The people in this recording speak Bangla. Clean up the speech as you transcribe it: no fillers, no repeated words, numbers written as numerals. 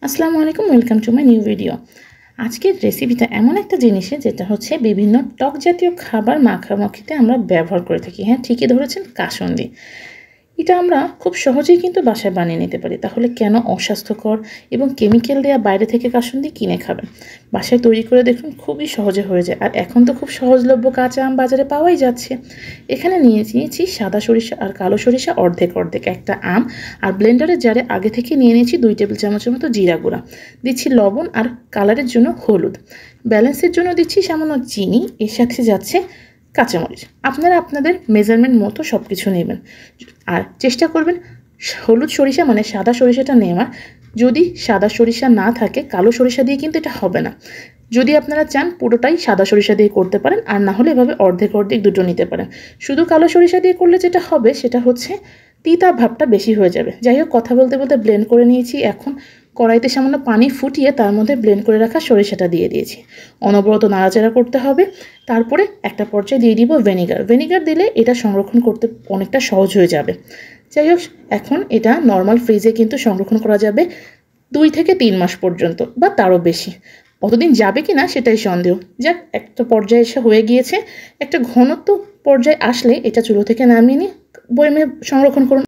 আসসালামু আলাইকুম, welcome to my new video. আজকের রেসিপিটা এমন একটা জিনিসে যেটা হচ্ছে বিভিন্ন টক জাতীয় খাবার মাখামাখিতে আমরা ব্যবহার করে থাকি। হ্যাঁ, ঠিকই ধরেছেন, কাসুন্দি। এটা আমরা খুব সহজেই কিন্তু বাসায় বানিয়ে নিতে পারি। তাহলে কেন অস্বাস্থ্যকর এবং কেমিক্যাল দেওয়া বাইরে থেকে কাসুন্দি কিনে খাবেন? বাসায় তৈরি করে দেখুন, খুবই সহজে হয়ে যায়। আর এখন তো খুব সহজলভ্য কাঁচা আম বাজারে পাওয়াই যাচ্ছে। এখানে নিয়েছি সাদা সরিষা আর কালো সরিষা অর্ধেক অর্ধেক, একটা আম, আর ব্লেন্ডারের জারে আগে থেকে নিয়ে নিয়েছি 2 টেবিল চামচের মতো জিরা গুঁড়া। দিচ্ছি লবণ আর কালারের জন্য হলুদ। ব্যালেন্সের জন্য দিচ্ছি সামান্য চিনি। এর সাথে যাচ্ছে কাঁচামরিচ। আপনারা আপনাদের মেজারমেন্ট মতো সব কিছু নেবেন। আর চেষ্টা করবেন হলুদ সরিষা মানে সাদা সরিষাটা নেওয়ার। যদি সাদা সরিষা না থাকে, কালো সরিষা দিয়ে কিন্তু এটা হবে না। যদি আপনারা চান পুরোটাই সাদা সরিষা দিয়ে করতে পারেন, আর না হলে এভাবে অর্ধেক অর্ধেক দুটো নিতে পারেন। শুধু কালো সরিষা দিয়ে করলে যেটা হবে সেটা হচ্ছে তিতা ভাবটা বেশি হয়ে যাবে। যাই হোক, কথা বলতে বলতে ব্লেন্ড করে নিয়েছি। এখন কড়াইতে সামান্য পানি ফুটিয়ে তার মধ্যে ব্লেন্ড করে রাখা সরিষাটা দিয়ে দিয়েছি। অনবরত নাড়াচাড়া করতে হবে। তারপরে একটা পর্যায়ে দিয়ে দিব ভিনেগার। ভিনেগার দিলে এটা সংরক্ষণ করতে অনেকটা সহজ হয়ে যাবে। যাই হোক, এখন এটা নর্মাল ফ্রিজে কিন্তু সংরক্ষণ করা যাবে 2 থেকে 3 মাস পর্যন্ত, বা তারও বেশি। অতদিন যাবে কি না সেটাই সন্দেহ। যাক, একটা পর্যায়ে এসে হয়ে গিয়েছে। একটা ঘনত্ব পর্যায়ে আসলে এটা চুলো থেকে নামিয়ে নিয়ে বয়মে সংরক্ষণ করুন।